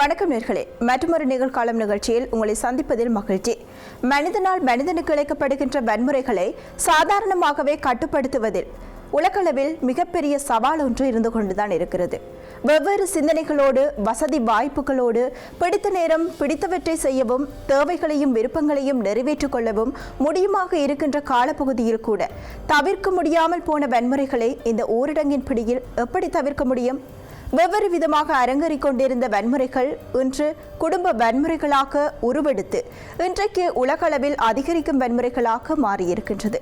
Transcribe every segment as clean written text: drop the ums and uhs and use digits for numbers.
வணக்கம் நேர்களே, மற்றொரு நிகழ்காலம் நிகழ்ச்சியில் உங்களை சந்திப்பதில் மகிழ்ச்சி. மனிதனால் மனிதனுக்கு இழைக்கப்படுகின்ற வன்முறைகளை சாதாரணமாகவே கட்டுப்படுத்துவதில் உலகளவில் மிகப்பெரிய சவால் ஒன்று இருந்து கொண்டுதான் இருக்கிறது. வெவ்வேறு சிந்தனைகளோடு, வசதி வாய்ப்புகளோடு பிடித்த நேரம் பிடித்தவற்றை செய்யவும், தேவைகளையும் விருப்பங்களையும் நிறைவேற்றிக் கொள்ளவும் முடியுமாக இருக்கின்ற காலப்பகுதியில் கூட தவிர்க்க முடியாமல் போன வன்முறைகளை இந்த ஊரடங்கின் பிடியில் எப்படி தவிர்க்க முடியும்? வெவ்வேறு விதமாக அரங்கேறிக் கொண்டிருந்த வன்முறைகள் இன்று குடும்ப வன்முறைகளாக உருவெடுத்து இன்றைக்கு உலகளவில் அதிகரிக்கும் வன்முறைகளாக மாறியிருக்கின்றது.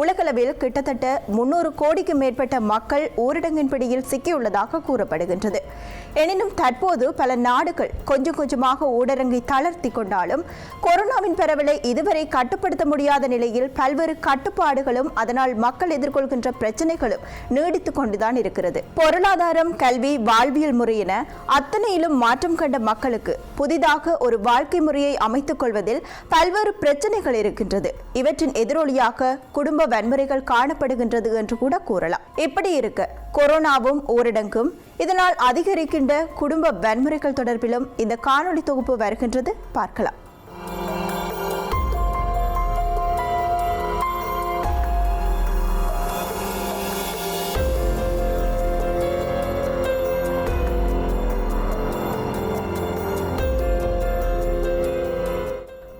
உலகளவில் கிட்டத்தட்ட 300 கோடிக்கு மேற்பட்ட மக்கள் ஊரடங்கின் பிடியில் சிக்கியுள்ளதாக கூறப்படுகின்றது. எனினும் தற்போது பல நாடுகள் கொஞ்சம் கொஞ்சமாக ஊரடங்கை தளர்த்தி கொண்டாலும் கொரோனாவின் பரவலை இதுவரை கட்டுப்படுத்த முடியாத நிலையில் பல்வேறு கட்டுப்பாடுகளும் அதனால் மக்கள் எதிர்கொள்கின்ற பிரச்சனைகளும் நீடித்துக் கொண்டுதான் இருக்கிறது. பொருளாதாரம், கல்வி, வாழ்வியல் முறை என அத்தனையிலும் மாற்றம் கண்ட மக்களுக்கு புதிதாக ஒரு வாழ்க்கை முறையை அமைத்துக் கொள்வதில் பல்வேறு பிரச்சனைகள் இருக்கின்றது. இவற்றின் எதிரொலியாக குடும்ப வன்முறைகள் காணப்படுகின்றது என்று கூட கூறலாம். இப்படி இருக்க கொரோனாவும் ஊரடங்கும் இதனால் அதிகரிக்கின்ற குடும்ப வன்முறைகள் தொடர்பிலும் இந்த காணொளி தொகுப்பு வருகின்றது, பார்க்கலாம்.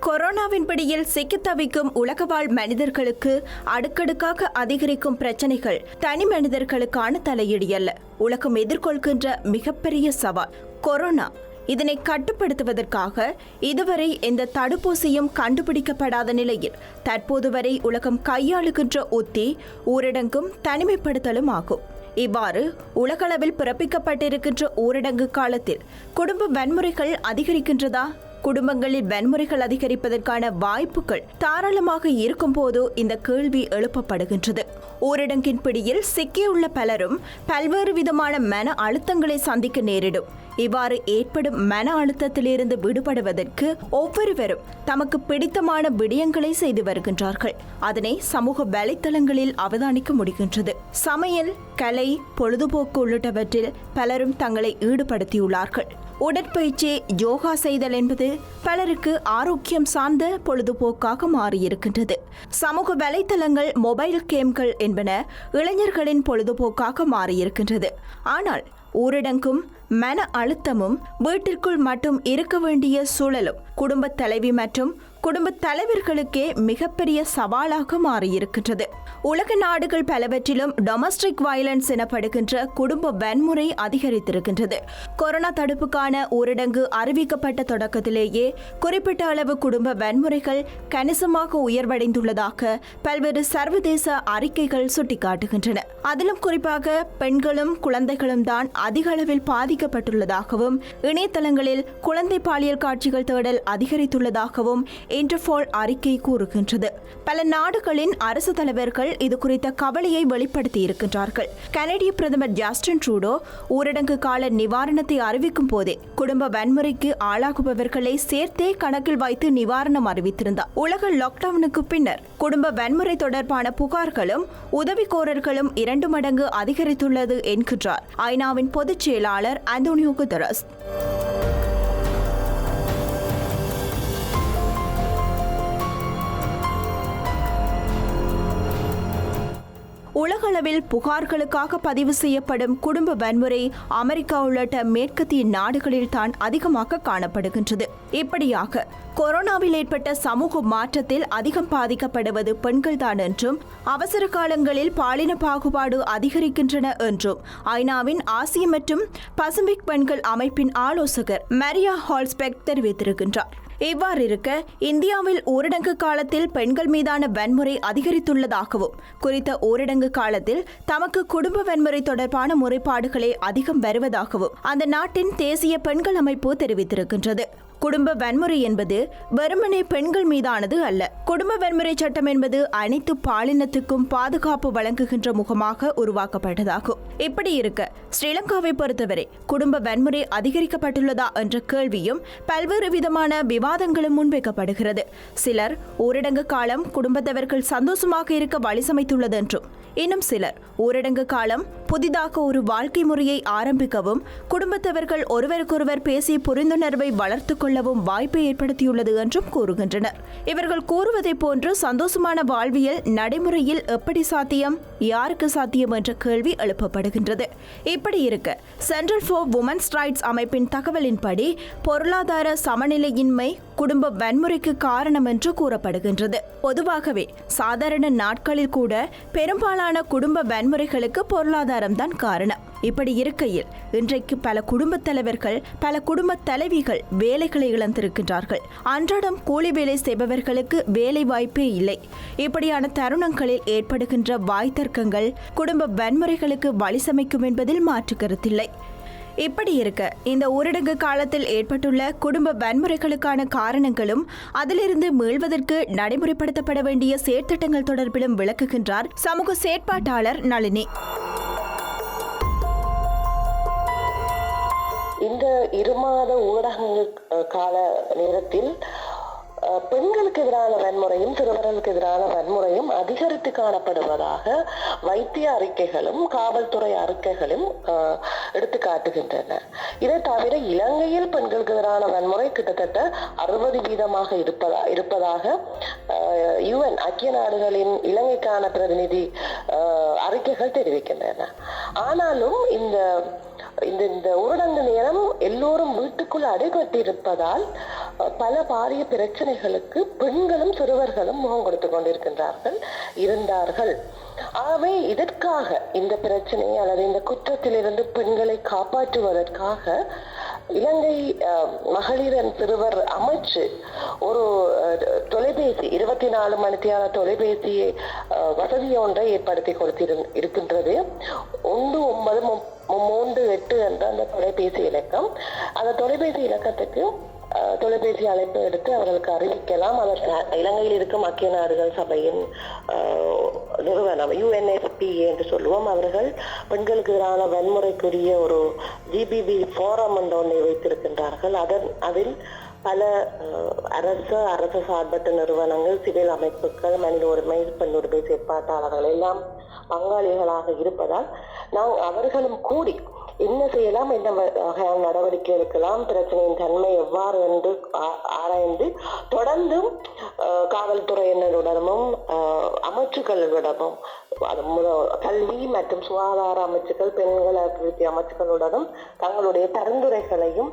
கொரோனாவின் பிடியில் சிக்கித் தவிக்கும் உலகவாழ் மனிதர்களுக்கு அடுக்கடுக்காக அதிகரிக்கும் பிரச்சனைகள் தனி மனிதர்களுக்கான தலையீடு அல்ல, உலகம் எதிர்கொள்கின்ற மிகப்பெரிய சவால் கொரோனா. இதனை கட்டுப்படுத்துவதற்காக இதுவரை எந்த தடுப்பூசியும் கண்டுபிடிக்கப்படாத நிலையில் தற்போது வரை உலகம் கையாளுகின்ற உத்தி ஊரடங்கும் தனிமைப்படுத்தலும் ஆகும். இவ்வாறு உலகளவில் பிறப்பிக்கப்பட்டிருக்கின்ற ஊரடங்கு காலத்தில் குடும்ப வன்முறைகள் அதிகரிக்கின்றதா? குடும்பங்களில் வன்முறைகள் அதிகரிப்பதற்கான வாய்ப்புகள் தாராளமாக இருக்கும் போது இந்த கேள்வி எழுப்பப்படுகின்றது. ஊரடங்கின் பிடியில் சிக்கியுள்ள பலரும் பல்வேறு விதமான மன அழுத்தங்களை சந்திக்க நேரிடும். இவ்வாறு ஏற்படும் மன அழுத்தத்திலிருந்து விடுபடுவதற்கு ஒவ்வொருவரும் தமக்கு பிடித்தமான விடயங்களை செய்து வருகின்றார்கள். அதனை சமூக வலைத்தளங்களில் அவதானிக்க முடிகின்றது. சமையல், கலை, பொழுதுபோக்கு உள்ளிட்டவற்றில் பலரும் தங்களை ஈடுபடுத்தியுள்ளார்கள். உடற்பயிற்சி, யோகா செய்தல் என்பது பலருக்கு ஆரோக்கியம் சார்ந்த பொழுதுபோக்காக மாறியிருக்கின்றது. சமூக வலைத்தளங்கள், மொபைல் கேம்கள் என்பன இளைஞர்களின் பொழுதுபோக்காக மாறியிருக்கின்றது. ஆனால் ஊரடங்கும் மன அழுத்தமும் வீட்டிற்குள் மட்டும் இருக்க வேண்டிய சூழலும் குடும்ப தலைவி மற்றும் குடும்ப தலைவர்களுக்கே மிகப்பெரிய சவாலாக மாறியிருக்கின்றது. உலக நாடுகள் பலவற்றிலும் டொமஸ்டிக் வயலன்ஸ் எனப்படுகின்ற குடும்ப வன்முறை அதிகரித்திருக்கின்றது. கொரோனா தடுப்புக்கான ஊரடங்கு அறிவிக்கப்பட்ட தொடக்கத்திலேயே குறிப்பிட்ட அளவு குடும்ப வன்முறைகள் கணிசமாக உயர்வடைந்துள்ளதாக பல்வேறு சர்வதேச அறிக்கைகள் சுட்டிக்காட்டுகின்றன. அதிலும் குறிப்பாக பெண்களும் குழந்தைகளும் தான் அதிக அளவில் பாதிக்கப்பட்டுள்ளதாகவும், இணையதளங்களில் குழந்தை பாலியல் காட்சிகள் தேடல் அதிகரித்துள்ளதாகவும் இன்டர்போல் அறிக்கை கூறுகின்றது. பல நாடுகளின் அரசு தலைவர்கள் இது குறித்த கவலையை வெளிப்படுத்தி இருக்கின்றார்கள். கனடிய பிரதமர் ஜஸ்டின் ட்ரூடோ ஊரடங்கு கால நிவாரணத்தை அறிவிக்கும் போதே குடும்ப வன்முறைக்கு ஆளாகுபவர்களை சேர்த்தே கணக்கில் வைத்து நிவாரணம் அறிவித்திருந்தார். உலக லாக்டவுனுக்கு பின்னர் குடும்ப வன்முறை தொடர்பான புகார்களும் உதவிக்கோரல்களும் 2 மடங்கு அதிகரித்துள்ளது என்கின்றார் ஐநாவின் பொதுச் செயலாளர் அந்தோனியோ குட்டரஸ். உலகளவில் புகார்களுக்காக பதிவு செய்யப்படும் குடும்ப வன்முறை அமெரிக்கா உள்ளிட்ட மேற்கத்திய நாடுகளில் தான் அதிகமாக காணப்படுகின்றது. இப்படியாக கொரோனாவில் ஏற்பட்ட சமூக மாற்றத்தில் அதிகம் பாதிக்கப்படுவது பெண்கள்தான் என்றும், அவசர காலங்களில் பாலின பாகுபாடு அதிகரிக்கின்றன என்றும் ஐநாவின் ஆசிய மற்றும் பசிபிக் பெண்கள் அமைப்பின் ஆலோசகர் மரியா ஹால்ஸ்பெக் தெரிவித்திருக்கின்றார். இவ்வாறு இருக்க இந்தியாவில் ஊரடங்கு காலத்தில் பெண்கள் மீதான வன்முறை அதிகரித்துள்ளதாகவும், குறித்த ஊரடங்கு காலத்தில் தமக்கு குடும்ப வன்முறை தொடர்பான முறைப்பாடுகளே அதிகம் வருவதாகவும் அந்த நாட்டின் தேசிய பெண்கள் அமைப்பு தெரிவித்திருக்கின்றது. குடும்ப வன்முறை என்பது வெறுமனே பெண்கள் மீதானது அல்ல. குடும்ப வன்முறை சட்டம் என்பது அனைத்து பாலினத்துக்கும் பாதுகாப்பு வழங்குகின்ற முகமாக உருவாக்கப்பட்டதாகும். இப்படி இருக்க ஸ்ரீலங்காவை பொறுத்தவரை குடும்ப வன்முறை அதிகரிக்கப்பட்டுள்ளதா என்ற கேள்வியும் பல்வேறு விதமான விவாதங்களும் முன்வைக்கப்படுகிறது. சிலர் ஊரடங்கு காலம் குடும்பத்தவர்கள் சந்தோஷமாக இருக்க வழி சமைத்துள்ளது என்றும், இன்னும் சிலர் ஊரடங்கு காலம் புதிதாக ஒரு வாழ்க்கை முறையை ஆரம்பிக்கவும் குடும்பத்தவர்கள் ஒருவருக்கொருவர் பேசி புரிந்துணர்வை வளர்த்துக் கொள்ளவும் வாய்ப்பை ஏற்படுத்தியுள்ளது என்றும் கூறுகின்றனர். இவர்கள் கூறுவதை போன்று சந்தோஷமான வாழ்வியல் நடைமுறையில் எப்படி சாத்தியம், யாருக்கு சாத்தியம் என்ற கேள்வி எழுப்பப்படுகின்றது. இப்படி இருக்க சென்ட்ரல் ஃபார் வுமன்ஸ் ரைட்ஸ் அமைப்பின் தகவலின்படி பொருளாதார சமநிலையின்மை குடும்ப வன்முறைக்கு காரணம் என்று கூறப்படுகின்றது. பொதுவாகவே சாதாரண நாட்களில் கூட பெரும்பாலான குடும்ப வன்முறைகளுக்கு பொருளாதாரம் தான் காரணம். இப்படி இருக்கையில் இன்றைக்கு பல குடும்பத் தலைவர்கள், பல குடும்ப தலைவிகள் வேலைகளை இழந்திருக்கின்றார்கள். அன்றாடம் கூலி வேலை செய்பவர்களுக்கு வேலை வாய்ப்பே இல்லை. இப்படியான தருணங்களில் ஏற்படுகின்ற வாய்த்தர்க்கங்கள் குடும்ப வன்முறைகளுக்கு வழி சமைக்கும் என்பதில் மாற்று கருத்தில்லை. இப்படி இருக்க இந்த ஊரடங்கு காலத்தில் ஏற்பட்டுள்ள குடும்ப வன்முறைகளுக்கான காரணங்களும் அதிலிருந்து மீள்வதற்கு நடைமுறைப்படுத்தப்பட வேண்டிய செயற்திட்டங்கள் தொடர்பிலும் விளக்குகின்றார் சமூக செயற்பாட்டாளர் நளினி. இந்த 2 மாத ஊரடங்கு கால நேரத்தில் பெண்களுக்கு எதிரான வன்முறையும் சிறுவர்களுக்கு எதிரான வன்முறையும் அதிகரித்து காணப்படுவதாக வைத்திய அறிக்கைகளும் காவல்துறை அறிக்கைகளும் எடுத்து காட்டுகின்றன. இதை தவிர இலங்கையில் பெண்களுக்கு எதிரான வன்முறை கிட்டத்தட்ட 60% இருப்பதாக UN ஐக்கிய நாடுகளின் இலங்கைக்கான பிரதிநிதி அறிக்கைகள் தெரிவிக்கின்றன. ஆனாலும் இந்த ஊரடங்கு நேரம் எல்லோரும் வீட்டுக்குள் அடைபட்டிருப்பதால் பல பாரிய பிரச்சனைகளுக்கு பெண்களும் சிறுவர்களும் முகம் கொடுத்து கொண்டிருக்கின்றார்கள் இருந்தார்கள். ஆகவே இதற்காக இந்த பிரச்சனை அல்லது இந்த குற்றத்திலிருந்து பெண்களை காப்பாற்றுவதற்காக இலங்கை மகளிர் சிறுவர் அமைச்சு ஒரு தொலைபேசி 24 மணித்தியான தொலைபேசி வசதி ஒன்றை ஏற்படுத்தி கொடுத்திருக்கின்றது. 1938 என்ற அந்த தொலைபேசி இலக்கம். அந்த தொலைபேசி இலக்கத்துக்கு தொலைபேசி அழைப்பு எடுத்து அவர்களுக்கு அறிவிக்கலாம். அதற்கு இலங்கையில் இருக்கும் ஐக்கிய நாடுகள் சபையின் நிறுவனம் UNFPA என்று சொல்லுவோம். அவர்கள் பெண்களுக்கு எதிரான வன்முறைக்குரிய ஒரு GBV ஃபோரம் என்ற ஒன்றை வைத்திருக்கின்றார்கள். அதில் பல அரசு சார்பற்ற நிறுவனங்கள், சிவில் அமைப்புகள், மனித உரிமை, பெண் உரிமை செயற்பாட்டாளர்கள் எல்லாம் பங்காளிகளாக இருப்பதால் அவர்களும் கூடி என்ன செய்யலாம், என்ன வகையான நடவடிக்கை எடுக்கலாம், பிரச்சனையின் தன்மை எவ்வாறு என்று ஆராய்ந்து தொடர்ந்தும் காவல்துறையினருடனும் அமைச்சுக்களிடமும் கல்வி மற்றும் சுகாதார அமைச்சுக்கள், பெண்கள் அபிவிருத்தி அமைச்சுக்களுடனும் தங்களுடைய பரிந்துரைகளையும்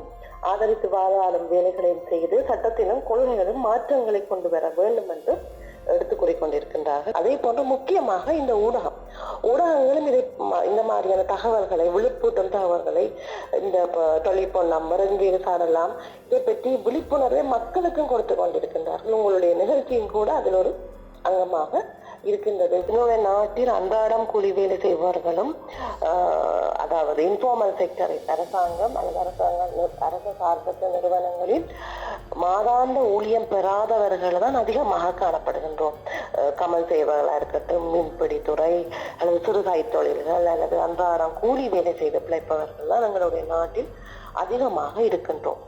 ஆதரித்து வாதாடும் வேலைகளையும் செய்து சட்டத்திலும் கொள்கைகளும் மாற்றங்களை கொண்டு வர வேண்டும் என்று எடுத்துக் கூறிக்கொண்டிருக்கின்றார்கள். அதே போன்று முக்கியமாக இந்த ஊடகங்களும் இந்த மாதிரியான தகவல்களை, விழிப்பூட்டும் தகவல்களை, இந்த டெலிபோன் நம்பர் இங்கே சாடலாம், இதை பற்றி விழிப்புணர்வை மக்களுக்கும் கொடுத்து கொண்டிருக்கின்றார்கள். உங்களுடைய நிகழ்ச்சியும் கூட அதில் ஒரு அங்கமாக இருக்கின்றது. இன்னொரு நாட்டில் அன்றாடம் கூலி வேலை செய்பவர்களும் அதாவது இன்ஃபார்மல் செக்டரை அரசாங்கம் அல்லது அரசு சார்பற்ற நிறுவனங்களில் மாதாந்த ஊழியம் பெறாதவர்கள் தான் அதிகமாக காணப்படுகின்றோம். கமல் செய்வர்களாக இருக்கட்டும், மீன்பிடித்துறை அல்லது சிறுகாய் தொழில்கள் அல்லது அன்றாடம் கூலி வேலை செய்து பிழைப்பவர்கள் தான் எங்களுடைய நாட்டில் அதிகமாக இருக்கின்றோம்.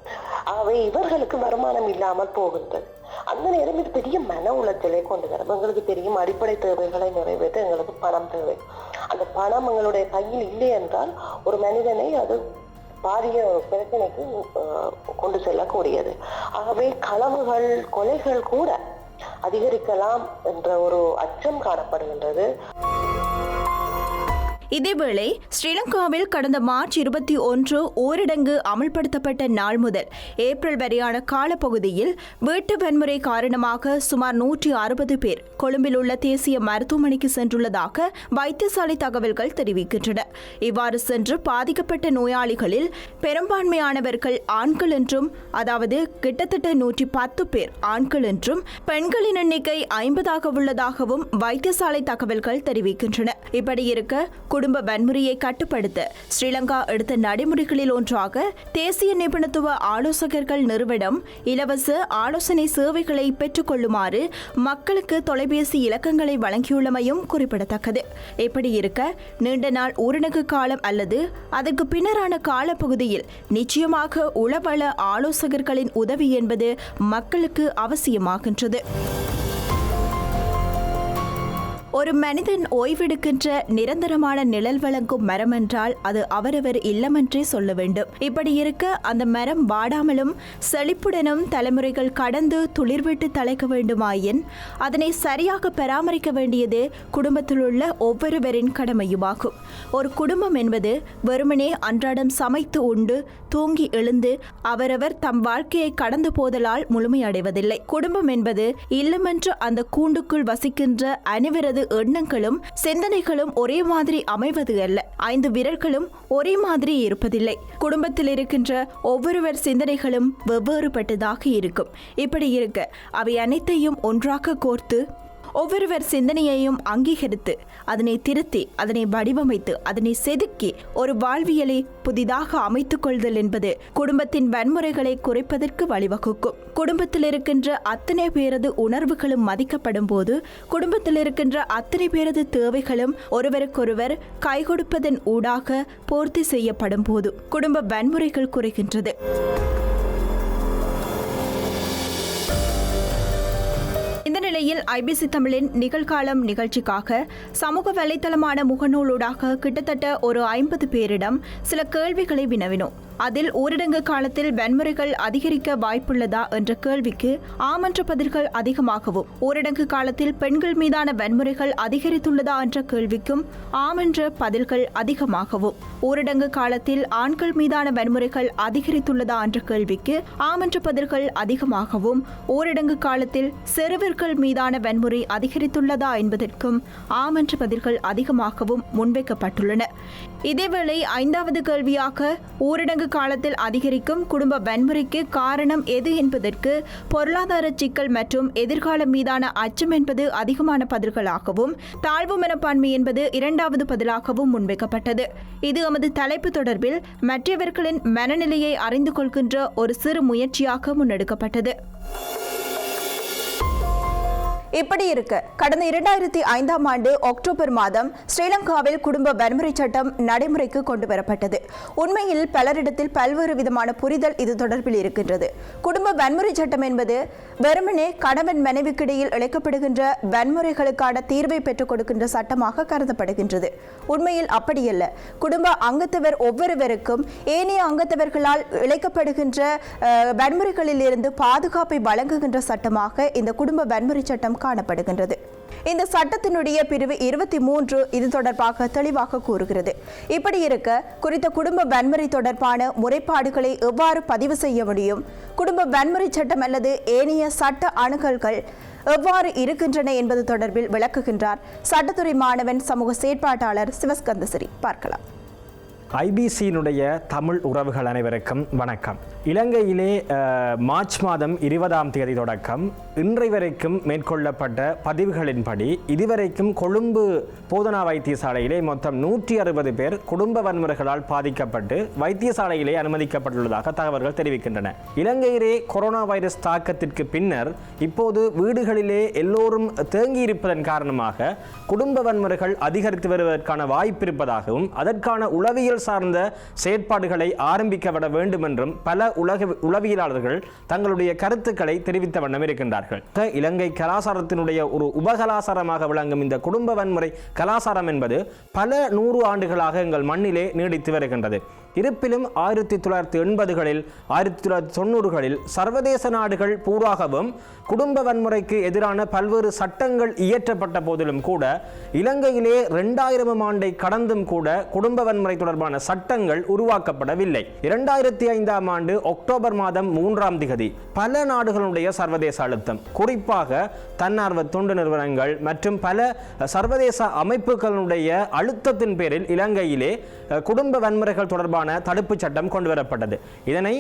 ஆகவே இவர்களுக்கு வருமானம் இல்லாமல் போகின்றது. அந்த நேரம் இது பெரிய மன உளைச்சலை கொண்டு வரும். எங்களுக்கு தெரியும், அடிப்படை தேவைகளை நிறைவேற்ற எங்களுக்கு பணம் தேவை. அந்த பணம் எங்களுடைய கையில் இல்லை என்றால் ஒரு மனிதனை அது பாரிய பிரச்சனைக்கு கொண்டு செல்லக்கூடியது. ஆகவே களவுகள், கொலைகள் கூட அதிகரிக்கலாம் என்ற ஒரு அச்சம் காணப்படுகின்றது. இதேவேளை ஸ்ரீலங்காவில் கடந்த மார்ச் 21 ஊரடங்கு அமல்படுத்தப்பட்ட நாள் முதல் ஏப்ரல் வரையான காலப்பகுதியில் வீட்டு வன்முறை காரணமாக சுமார் 160 பேர் கொழும்பில் உள்ள தேசிய மருத்துவமனைக்கு சென்றுள்ளதாக வைத்தியசாலை தகவல்கள் தெரிவிக்கின்றன. இவ்வாறு சென்று பாதிக்கப்பட்ட நோயாளிகளில் பெரும்பான்மையானவர்கள் ஆண்கள் என்றும், அதாவது கிட்டத்தட்ட 110 பேர் ஆண்கள் என்றும், பெண்களின் எண்ணிக்கை 50 உள்ளதாகவும் வைத்தியசாலை தகவல்கள் தெரிவிக்கின்றன. இப்படி இருக்க குடும்ப வன்முறையை கட்டுப்படுத்த ஸ்ரீலங்கா எடுத்த நடைமுறைகளில் ஒன்றாக தேசிய நிபுணத்துவ ஆலோசகர்கள் நிறுவனம் இலவச ஆலோசனை சேவைகளை பெற்றுக்கொள்ளுமாறு மக்களுக்கு தொலைபேசி இலக்கங்களை வழங்கியுள்ளமையும் குறிப்பிடத்தக்கது. இப்படி இருக்க நீண்ட நாள் ஊரடங்கு காலம் அல்லது அதற்கு பின்னரான காலப்பகுதியில் நிச்சயமாக உளவள ஆலோசகர்களின் உதவி என்பது மக்களுக்கு அவசியமாகின்றது. ஒரு மனிதன் ஓய்வெடுக்கின்ற நிரந்தரமான நிழல் வழங்கும் மரம் என்றால் அது அவரவர் இல்லமென்றே சொல்ல வேண்டும். இப்படி இருக்க அந்த மரம் வாடாமலும் செழிப்புடனும் தலைமுறைகள் கடந்து துளிர்விட்டு தலைக்க வேண்டுமாயின் அதனை சரியாக பராமரிக்க வேண்டியது குடும்பத்தில் உள்ள ஒவ்வொருவரின் கடமையுமாகும். ஒரு குடும்பம் என்பது வெறுமனே அன்றாடம் சமைத்து உண்டு தூங்கி எழுந்து அவரவர் தம் வாழ்க்கையை கடந்து போதலால் முழுமையடைவதில்லை. குடும்பம் என்பது இல்லமென்ற அந்த கூண்டுக்குள் வசிக்கின்ற அனைவரது எண்ணங்களும் சிந்தனைகளும் ஒரே மாதிரி அமைவது அல்ல. 5 விரல்களும் ஒரே மாதிரி இருப்பதில்லை. குடும்பத்தில் இருக்கின்ற ஒவ்வொருவர் சிந்தனைகளும் வெவ்வேறுபட்டதாக இருக்கும். இப்படி இருக்க அவை அனைத்தையும் ஒன்றாக கோர்த்து ஒவ்வொருவர் சிந்தனையையும் அங்கீகரித்து அதனை திருத்தி அதனை வடிவமைத்து அதனை செதுக்கி ஒரு வாழ்வியலை புதிதாக அமைத்துக் கொள்தல் என்பது குடும்பத்தின் வன்முறைகளை குறைப்பதற்கு வழிவகுக்கும். குடும்பத்தில் இருக்கின்ற அத்தனை பேரது உணர்வுகளும் மதிக்கப்படும் போது குடும்பத்தில் இருக்கின்ற அத்தனை பேரது தேவைகளும் ஒருவருக்கொருவர் கை கொடுப்பதன் ஊடாக பூர்த்தி செய்யப்படும் போது குடும்ப வன்முறைகள் குறைகின்றது. இந்த நிலையில் ஐபிசி தமிழின் நிகழ்காலம் நிகழ்ச்சிக்காக சமூக வலைத்தளமான முகநூலூடாக கிட்டத்தட்ட ஒரு 50 பேரிடம் சில கேள்விகளை வினவினோம். அதில் ஊரடங்கு காலத்தில் வன்முறைகள் அதிகரிக்க வாய்ப்புள்ளதா என்ற கேள்விக்கு ஆம் என்ற பதில்கள் அதிகமாகவும், ஊரடங்கு காலத்தில் பெண்கள் மீதான வன்முறைகள் அதிகரித்துள்ளதா என்ற கேள்விக்கும் ஆம் என்ற பதில்கள் அதிகமாகவும், ஊரடங்கு காலத்தில் ஆண்கள் மீதான வன்முறைகள் அதிகரித்துள்ளதா என்ற கேள்விக்கு ஆம் என்ற பதில்கள் அதிகமாகவும், ஊரடங்கு காலத்தில் சிறுவர்கள் மீதான வன்முறை அதிகரித்துள்ளதா என்பதற்கும் ஆம் என்ற பதில்கள் அதிகமாகவும் முன்வைக்கப்பட்டுள்ளன. இதேவேளை 5வது கேள்வியாக ஊரடங்கு காலத்தில் அதிகரிக்கும் குடும்ப வன்முறைக்கு காரணம் எது என்பதற்கு பொருளாதார சிக்கல் மற்றும் எதிர்காலம் மீதான அச்சம் என்பது அதிகமான பதில்களாகவும், தாழ்வு மனப்பான்மை என்பது 2வது பதிலாகவும் முன்வைக்கப்பட்டது. இது எமது தலைப்பு தொடர்பில் மற்றவர்களின் மனநிலையை அறிந்து கொள்கின்ற ஒரு சிறு முயற்சியாக முன்னெடுக்கப்பட்டது. இப்படி இருக்க கடந்த 2005ஆம் ஆண்டு அக்டோபர் மாதம் ஸ்ரீலங்காவில் குடும்ப வன்முறை சட்டம் நடைமுறைக்கு கொண்டு வரப்பட்டது. உண்மையில் பலரிடத்தில் பல்வேறு விதமான புரிதல் இது தொடர்பில் இருக்கின்றது. குடும்ப வன்முறை சட்டம் என்பது வெறுமனே கணவன் மனைவிக்கிடையில் இழைக்கப்படுகின்ற வன்முறைகளுக்கான தீர்வை பெற்றுக் கொடுக்கின்ற சட்டமாக கருதப்படுகின்றது. உண்மையில் அப்படியல்ல. குடும்ப அங்கத்தவர் ஒவ்வொருவருக்கும் ஏனைய அங்கத்தவர்களால் இழைக்கப்படுகின்ற வன்முறைகளில் இருந்து பாதுகாப்பை வழங்குகின்ற சட்டமாக இந்த குடும்ப வன்முறை சட்டம் காணப்படுகின்றது. இந்த சட்டத்தினுடைய பிரிவு 23 இது தொடர்பாக தெளிவாக கூறுகிறது. இப்படி இருக்க குறித்த குடும்ப வன்முறை தொடர்பான முறைப்பாடுகளை எவ்வாறு பதிவு செய்ய முடியும், குடும்ப வன்முறை சட்டம் அல்லது ஏனைய சட்ட அணுகல்கள் எவ்வாறு இருக்கின்றன என்பது தொடர்பில் விளக்குகின்றார் சட்டத்துறை மாணவன் சமூக செயற்பாட்டாளர் சிவஸ்கந்தசிறி. பார்க்கலாம். ஐபிசியினுடைய தமிழ் உறவுகள் அனைவருக்கும் வணக்கம். இலங்கையிலே மார்ச் மாதம் 20ஆம் தேதி தொடக்கம் இன்றை வரைக்கும் மேற்கொள்ளப்பட்ட பதிவுகளின்படி இதுவரைக்கும் கொழும்பு போதனா வைத்தியசாலையிலே மொத்தம் 160 பேர் குடும்ப வன்முறைகளால் பாதிக்கப்பட்டு வைத்தியசாலையிலே அனுமதிக்கப்பட்டுள்ளதாக தகவல்கள் தெரிவிக்கின்றன. இலங்கையிலே கொரோனா வைரஸ் தாக்கத்திற்கு பின்னர் இப்போது வீடுகளிலே எல்லோரும் தேங்கியிருப்பதன் காரணமாக குடும்ப வன்முறைகள் அதிகரித்து வருவதற்கான வாய்ப்பு இருப்பதாகவும் அதற்கான உளவியல் சார்ந்த செயற்பாடுகளை ஆரம்பிக்கப்பட வேண்டும் என்றும் பல உளவியலாளர்கள் தங்களுடைய கருத்துக்களை தெரிவித்த வண்ணம் இருக்கின்றார்கள். இலங்கை கலாசாரத்தினுடைய ஒரு உபகலாசாரமாக விளங்கும் இந்த குடும்ப வன்முறை கலாசாரம் என்பது பல 100 ஆண்டுகளாக எங்கள் மண்ணிலே நீடித்து வருகின்றது. இருப்பினும் 1980களில் 1990களில் சர்வதேச நாடுகள் பூராகவும் குடும்ப வன்முறைக்கு எதிரான பல்வேறு சட்டங்கள் இயற்றப்பட்ட போதிலும் கூட இலங்கையிலே 2000ஆம் ஆண்டை கடந்தும் கூட குடும்ப வன்முறை தொடர்பான சட்டங்கள் உருவாக்கப்படவில்லை. 2005ஆம் ஆண்டு அக்டோபர் மாதம் 3ஆம் திகதி பல நாடுகளுடைய சர்வதேச அழுத்தம், குறிப்பாக தன்னார்வ தொண்டு நிறுவனங்கள் மற்றும் பல சர்வதேச அமைப்புகளுடைய அழுத்தத்தின் பேரில் இலங்கையிலே குடும்ப வன்முறைகள் தொடர்பான தொடர்பான தடுப்பு சட்டம் கொண்டு வரப்பட்டது. இதனை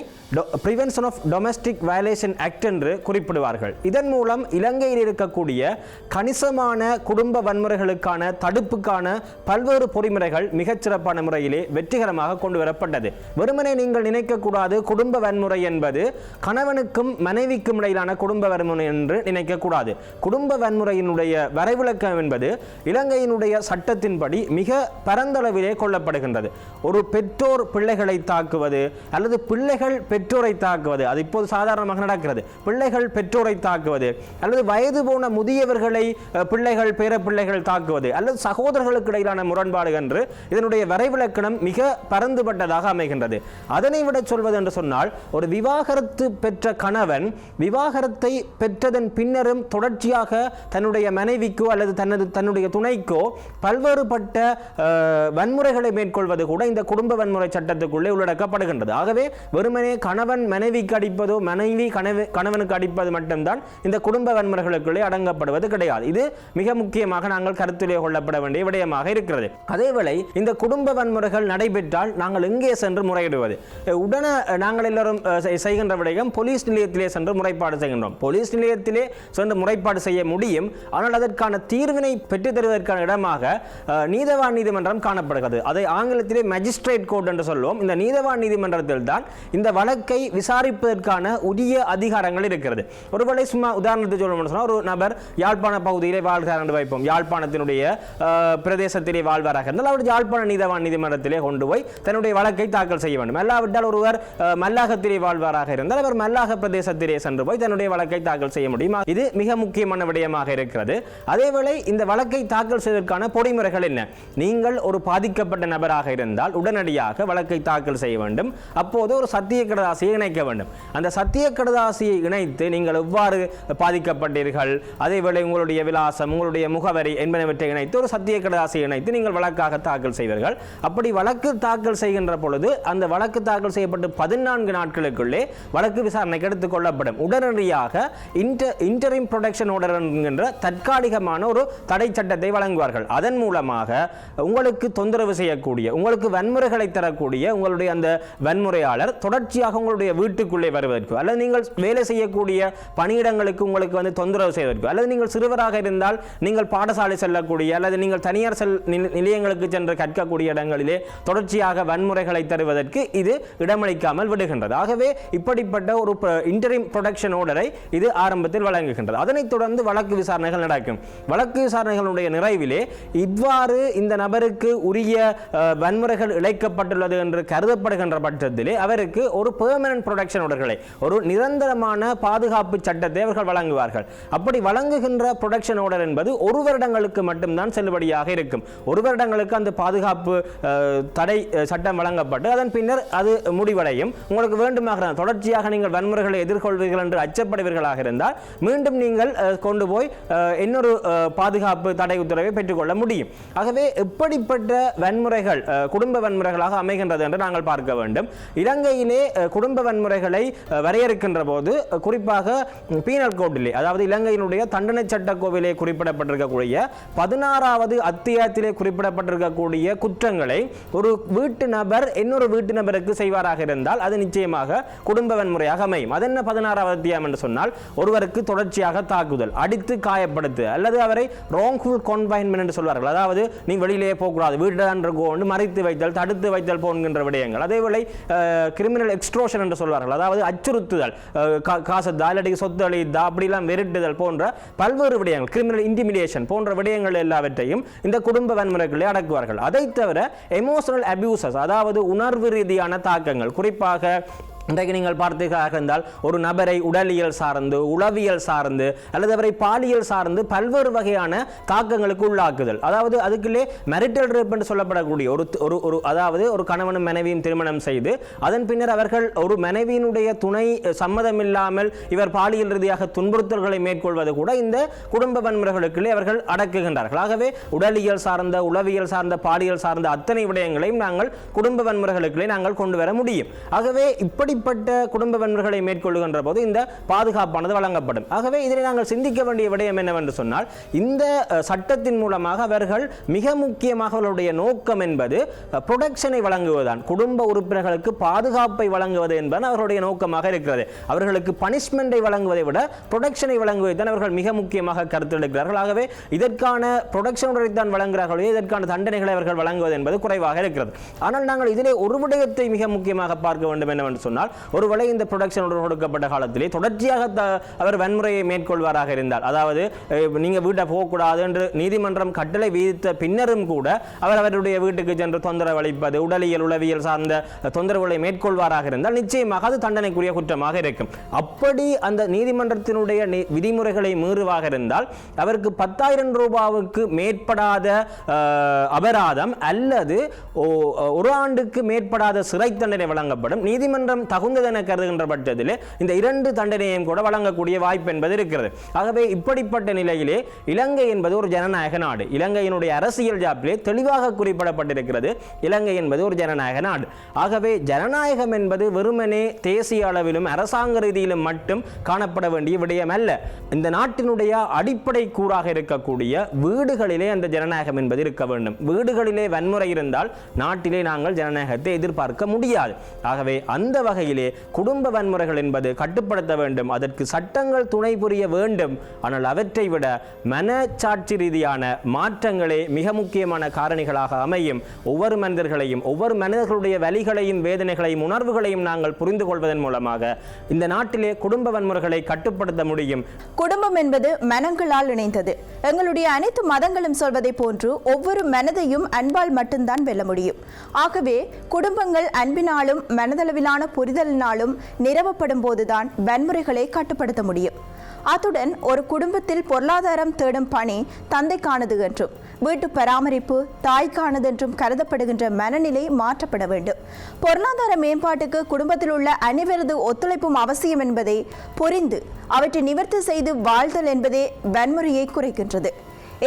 பிரிவென்ஷன் ஆஃப் டொமெஸ்டிக் வயலேஷன் ஆக்ட் என்று குறிப்பிடுவார்கள். இதன் மூலம் இலங்கையில் இருக்கக்கூடிய கணிசமான குடும்ப வன்முறைகளுக்கான தடுப்புக்கான பல்வேறு பொறிமுறைகள் மிகச்சிறப்பான முறையிலே வெற்றிகரமாக கொண்டு வரப்பட்டது. வெறுமனே நீங்கள் நினைக்கக்கூடாது குடும்ப வன்முறை என்பது கணவனுக்கும் மனைவிக்கும் இடையிலான குடும்ப வன்முறை என்று நினைக்கக்கூடாது. குடும்ப வன்முறையினுடைய வரைவிலக்கம் என்பது இலங்கையினுடைய சட்டத்தின்படி மிக பரந்தளவிலே கொள்ளப்படுகின்றது. ஒரு பெற்றோர் பிள்ளைகளை தாக்குவது அல்லது பிள்ளைகள் பெற்றோரை தாக்குவது, அது இப்போது சாதாரணமாக நடக்கிறது. பிள்ளைகள் பெற்றோரை தாக்குவது அல்லது வயது போன முதியவர்களை பிள்ளைகள் பேர பிள்ளைகள் தாக்குவது அல்லது சகோதரர்களுக்கு இடையிலான முரண்பாடு என்று இதனுடைய வரைவிலக்கணம் மிக பரந்துபட்டதாக அமைகின்றது. அதனை விட சொல்வது என்று சொன்னால், ஒரு விவாகரத்து பெற்ற கணவன் விவாகரத்தை பெற்றதன் பின்னரும் தொடர்ச்சியாக தன்னுடைய மனைவிக்கோ அல்லது தன்னுடைய துணைக்கோ பல்வேறுபட்ட வன்முறைகளை மேற்கொள்வது கூட இந்த குடும்ப வன்முறை சட்டத்துக்குள்ளே உள்ளடக்கப்படுகின்றது. ஆகவே வெறுமனே கணவன் மனைவிக்கு அடிப்பதோ மனைவி கணவனுக்கு அடிப்பது மட்டும்தான் இந்த குடும்ப வன்முறைகளுக்குள்ளே அடங்கப்படுவது கிடையாது. இது மிக முக்கியமாக நாங்கள் கருத்திலே கொள்ளப்பட வேண்டிய விடயமாக இருக்கிறது. அதேவேளை இந்த குடும்ப வன்முறைகள் நடைபெற்றால் நாங்கள் எங்கே சென்று முறையிடுவது? உடனே நாங்கள் எல்லாரும் செய்கின்ற விடயம் போலீஸ் நிலையத்திலே சென்று முறைப்பாடு செய்கின்றோம். போலீஸ் நிலையத்திலே சென்று முறைப்பாடு செய்ய முடியும். ஆனால் அதற்கான தீர்வினை பெற்றுத் தருவதற்கான இடமாக நீதவான் நீதிமன்றம் காணப்படுகிறது. அதை ஆங்கிலத்திலே மேஜிஸ்ட்ரேட் கோர்ட் என்று சொல்வோம். இந்த நீதவான் நீதிமன்றத்தில் தான் இந்த வழக்கை விசாரிப்பதற்கான உரிய அதிகாரங்கள் இருக்கிறது. ஒருவேளை சும்மா உதாரணத்துக்கு சொல்லணும்னு சொன்னால், ஒரு நபர் யாழ்ப்பாண பகுதியிலே வாழ்கிறார் என்று வைப்போம். யாழ்ப்பாணத்தினுடைய பிரதேசத்திலே வாழ்வாராக இருந்தால் அவர் யாழ்ப்பாண நீதவான் நீதிமன்றத்திலே கொண்டு போய் தன்னுடைய வழக்கை தாக்கல் செய்ய வேண்டும். அல்லாவிட்டால் ஒருவர் மல்லாகத்திலே வாழ்வாராக இருந்தால் அவர் மல்லாக பிரதேசத்திலே சென்று போய் தன்னுடைய வழக்கை தாக்கல் செய்ய முடியும். இது மிக முக்கியமான விடயமாக இருக்கிறது. அதேவேளை இந்த வழக்கை தாக்கல் செய்வதற்கான பொறிமுறைகள் என்ன? நீங்கள் ஒரு பாதிக்கப்பட்ட நபராக இருந்தால் உடனடியாக வழக்கை தாக்கல் செய்ய வேண்டும். அப்போது ஒரு சத்திய கடதாசியை இணைக்க வேண்டும். அந்த சத்திய கடதாசியை இணைத்து நீங்கள் எவ்வாறு பாதிக்கப்பட்டீர்கள், அதேவேளை உங்களுடைய விலாசம், உங்களுடைய முகவரி என்பனவற்றை இணைத்து ஒரு சத்திய கடதாசியை இணைத்து நீங்கள் வழக்காக தாக்கல் செய்வீர்கள். அப்படி வழக்கு தாக்கல் செய்கின்ற பொழுது அந்த வழக்கு தாக்கல் செய்யப்பட்டு 14 நாட்களுக்குள்ளே வழக்கு விசாரணைக்கு எடுத்துக் கொள்ளப்படும். உடனடியாக இன்டரிம் ப்ரொடெக்ஷன் ஆர்டர் என்கின்ற தற்காலிகமான ஒரு தடை சட்டத்தை வழங்குவார்கள். அதன் மூலமாக உங்களுக்கு தொந்தரவு செய்யக்கூடிய, உங்களுக்கு வன்முறைகளை தரக்கூடிய உங்களுடைய அந்த வன்முறையாளர் தொடர்ச்சியாக உங்களுடைய வீட்டுக்குள்ளே வருவதற்கு அல்லது நீங்கள் வேலை செய்யக்கூடிய பணியிடங்களுக்கு உங்களுக்கு தொந்தரவு செய்வதற்கு அல்லது நீங்கள் சிறுவராக இருந்தால் நீங்கள் பாடசாலை செல்லக்கூடிய அல்லது நீங்கள் தனியார் நிலையங்களுக்கு சென்று கற்கக்கூடிய இடங்களிலே தொடர்ச்சியாக வன்முறைகளை தருவதற்கு இது இடமளிக்காமல் விடுகின்றது. ஆகவே இப்படிப்பட்ட ஒரு இன்டரிம் ப்ரொடெக்ஷன் ஆர்டரை இது ஆரம்பத்தில் வழங்குகின்றது. அதனைத் தொடர்ந்து வழக்கு விசாரணைகள் நடக்கும். வழக்கு விசாரணைகளுடைய நிறைவிலே இவ்வாறு இந்த நபருக்கு உரிய வன்முறைகள் இழைக்கப்பட்டுள்ளது என்று கருதப்படுகின்ற பட்சத்திலே அவருக்கு ஒரு பெர்மனன்ட் ப்ரொடெக்ஷன் ஆர்டர்களை, ஒரு நிரந்தரமான பாதுகாப்பு சட்டத்தை அவர்கள் வழங்குவார்கள். அப்படி வழங்குகின்ற ப்ரொடெக்ஷன் ஆர்டர் என்பது 1 வருடங்களுக்கு மட்டும்தான் செல்லுபடியாக இருக்கும். 1 வருடங்களுக்கு அந்த பாதுகாப்பு தடை சட்டம் வழங்கப்பட்டு அதன் பின்னர் அது முடிவடையும். உங்களுக்கு வேண்டுமாக தொடர்ச்சியாக நீங்கள் வன்முறைகளை எதிர்கொள்வீர்கள் என்று அச்சப்படுவீர்களாக இருந்தால் மீண்டும் நீங்கள் கொண்டு போய் இன்னொரு பாதுகாப்பு தடை உத்தரவை பெற்றுக்கொள்ள முடியும். ஆகவே எப்படிப்பட்ட வன்முறைகள் குடும்ப வன்முறைகளாக அமைகின்றது என்று நாங்கள் பார்க்க வேண்டும். இலங்கையிலே குடும்ப வன்முறைகளை வரையறுக்கின்ற போது குறிப்பாக பீனல் கோட்டிலே, அதாவது இலங்கையினுடைய தண்டனை சட்ட கோவிலே குறிப்பிடப்பட்டிருக்கக்கூடிய 16வது அத்தியாயத்திலே குறிப்பிடப்பட்டிருக்கக்கூடிய குற்றங்களை ஒரு வீட்டு நபர் இன்னொரு வீட்டு நபருக்கு செய்வாராக இருந்தால் அது நிச்சயமாக குடும்ப வன்முறையாக அமையும். அது என்ன 16வது அத்தியாயம் என்று சொன்னால், ஒருவருக்கு தொடர்ச்சியாக தாக்குதல், அடித்து காயப்படுத்து அல்லது அவரை wrongful confinement என்று சொல்வார்கள். அதாவது நீ வெளியிலேயே போகக்கூடாது, வீட்டில் கொண்டு மறைத்து வைத்தல், தடுத்து வைத்தல் போன்கின்ற விடயங்கள். அதேவேளை கிரிமினல் எக்ஸ்ட்ரோஷன் என்று சொல்வார்கள். அதாவது அச்சுறுத்துதல், காசத்தா அல்லது சொத்து அளித்தா அப்படிலாம் வெறுட்டுதல் போன்ற பல்வேறு விடயங்கள், கிரிமினல் இன்டிமிடேஷன் போன்ற விடயங்கள் எல்லாவற்றையும் இந்த குடும்ப வன்முறைகளை அடக்குவார்கள். அதை தவிர எமோஷனல் அபியூசஸ், அதாவது உணர்வு ரீதியான தாக்கங்கள், குறிப்பாக இன்றைக்கு நீங்கள் பார்த்தீர்களாக இருந்தால் ஒரு நபரை உடலியல் சார்ந்து, உளவியல் சார்ந்து அல்லது அவரை பாலியல் சார்ந்து பல்வேறு வகையான தாக்கங்களுக்கு உள்ளாக்குதல். அதாவது அதுக்குள்ளே மேரிட்டல் ரேப் என்று சொல்லப்படக்கூடிய ஒரு அதாவது ஒரு கணவனும் மனைவியும் திருமணம் செய்து அதன் பின்னர் அவர்கள் ஒரு மனைவியினுடைய துணை சம்மதமில்லாமல் இவர் பாலியல் ரீதியாக துன்புறுத்தல்களை மேற்கொள்வது கூட இந்த குடும்ப வன்முறைகளுக்குள்ளே அவர்கள் அடக்குகின்றார்கள். ஆகவே உடலியல் சார்ந்த, உளவியல் சார்ந்த, பாலியல் சார்ந்த அத்தனை விடயங்களையும் நாங்கள் குடும்ப வன்முறைகளுக்குள்ளே நாங்கள் கொண்டு வர முடியும். ஆகவே இப்படி இப்படிப்பட்ட குடும்ப வன்முறைகளை மேற்கொள்ளுகின்ற போது இந்த பாதுகாப்பானது வழங்கப்படும். ஆகவே இதில் நாங்கள் சிந்திக்க வேண்டிய விடயம் என்னவென்று சொன்னால், இந்த சட்டத்தின் மூலமாக அவர்கள் மிக முக்கியமாக அவர்களுடைய நோக்கம் என்பது புரொடெக்ஷனை வழங்குவதுதான். குடும்ப உறுப்பினர்களுக்கு பாதுகாப்பை வழங்குவது என்பது அவர்களுடைய நோக்கமாக இருக்கிறது. அவர்களுக்கு பனிஷ்மெண்டை வழங்குவதை விட புரொடெக்ஷனை வழங்குவதை தான் அவர்கள் மிக முக்கியமாக கருத்தெடுக்கிறார்கள். ஆகவே இதற்கான புரொடெக்ஷனை தான் வழங்குகிறார்களோ இதற்கான தண்டனைகளை அவர்கள் வழங்குவது என்பது குறைவாக இருக்கிறது. ஆனால் நாங்கள் இதிலே ஒரு விடயத்தை மிக முக்கியமாக பார்க்க வேண்டும் என்னவென்று சொன்னால், ஒருவேளை இந்த புரொடெக்ஷன் கொடுக்கப்பட்ட காலத்திலே தொடர்ச்சியாக அவர் வன்முறையை மேற்கொள்வாராக இருந்தால், அதாவது நீங்க வீட்டை போகக்கூடாது என்று நீதிமன்றம் கட்டளை விதித்த பின்னரும் கூட அவர் அவருடைய வீட்டுக்கு சென்று தொந்தரவு அளிப்பது, உடலியல் உளவியல் சார்ந்த தொந்தரவுகளை மேற்கொள்வாராக இருந்தால் நிச்சயமாக அது தண்டனைக்குரிய குற்றமாக இருக்கும். அப்படி அந்த நீதிமன்றத்தினுடைய விதிமுறைகளை மீறுவாக இருந்தால் அவருக்கு 10,000 ரூபாவுக்கு மேற்படாத அபராதம் அல்லது ஒரு ஆண்டுக்கு மேற்படாத சிறை தண்டனை வழங்கப்படும். நீதிமன்றம் தகுந்ததென கருதுகின்ற பட்சத்தில் இந்த 2 தண்டனையும் கூட வழங்கக்கூடிய வாய்ப்பு என்பது இருக்கிறது. ஆகவே இப்படிப்பட்ட நிலையிலே இலங்கை என்பது ஒரு ஜனநாயக நாடு. இலங்கையினுடைய அரசியல் ஜாப்பிலே தெளிவாக குறிப்பிடப்பட்டிருக்கிறது, இலங்கை என்பது ஒரு ஜனநாயக நாடு. ஆகவே ஜனநாயகம் என்பது வெறுமனே தேசிய அளவிலும் அரசாங்க ரீதியிலும் மட்டும் காணப்பட வேண்டிய விடயம் அல்ல. இந்த நாட்டினுடைய அடிப்படை கூறாக இருக்கக்கூடிய வீடுகளிலே அந்த ஜனநாயகம் என்பது இருக்க வேண்டும். வீடுகளிலே வன்முறை இருந்தால் நாட்டிலே நாங்கள் ஜனநாயகத்தை எதிர்பார்க்க முடியாது. ஆகவே அந்த வகையிலே குடும்ப வன்முறைகள் என்பது கட்டுப்படுத்த வேண்டும், அதற்கு சட்டங்கள் துணை புரிய வேண்டும். ஆனால் அவற்றை விட மனச்சாட்சி ரீதியான மாற்றங்களே மிக முக்கியமான காரணிகளாக அமையும். ஒவ்வொரு மனிதர்களையும், ஒவ்வொரு மனிதர்களுடைய வலிகளையும் வேதனைகளையும் உணர்வுகளையும் நாங்கள் புரிந்து கொள்வதன் மூலமாக இந்த நாட்டிலே குடும்ப வன்முறைகளை கட்டுப்படுத்த முடியும். குடும்பம் என்பது மனங்களால் இணைந்தது. எங்களுடைய அனைத்து மதங்களும் சொல்வதை போன்று ஒவ்வொரு மனதையும் அன்பால் மட்டும்தான் வெல்ல முடியும். ஆகவே குடும்பங்கள் அன்பினாலும் மனதளவிலான புரிதலினாலும் நிரவப்படும் போதுதான் வன்முறைகளை கட்டுப்படுத்த முடியும். அத்துடன் ஒரு குடும்பத்தில் பொருளாதாரம் தேடும் பணி தந்தைக்கானது என்றும் வீட்டு பராமரிப்பு தாய்க்கானது என்றும் கருதப்படுகின்ற மனநிலை மாற்றப்பட வேண்டும். பொருளாதார மேம்பாட்டுக்கு குடும்பத்தில் உள்ள அனைவரது ஒத்துழைப்பும் அவசியம் என்பதை புரிந்து அவற்றை நிவர்த்தி செய்து வாழ்தல் என்பதே வன்முறையை குறைக்கின்றது.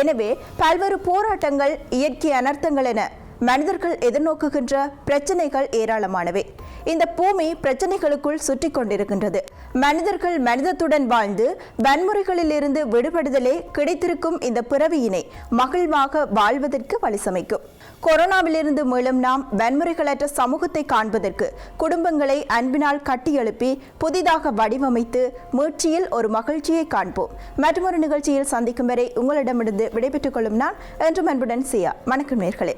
எனவே பல்வேறு போராட்டங்கள், இயற்கை அனர்த்தங்கள் என மனிதர்கள் எதிர்நோக்குகின்ற பிரச்சனைகள் ஏராளமானவை. இந்த பூமி பிரச்சனைகளுக்குள் சுற்றி கொண்டிருக்கின்றது. மனிதர்கள் மனிதத்துடன் வாழ்ந்து வன்முறைகளில் இருந்து விடுபடுதலே கிடைத்திருக்கும் இந்த பிறவியினை மகிழ்வாக வாழ்வதற்கு வழி சமைக்கும். கொரோனாவிலிருந்து மீளும் நாம் வன்முறைகளற்ற சமூகத்தை காண்பதற்கு குடும்பங்களை அன்பினால் கட்டியெழுப்பி புதிதாக வடிவமைத்து மீட்சியில் ஒரு மகிழ்ச்சியை காண்போம். மற்றொரு நிகழ்ச்சியில் சந்திக்கும் வரை உங்களிடமிருந்து விடைபெற்றுக் கொள்ளும் நான் என்றும் அன்புடன் சியா. வணக்கம் நேயர்களே.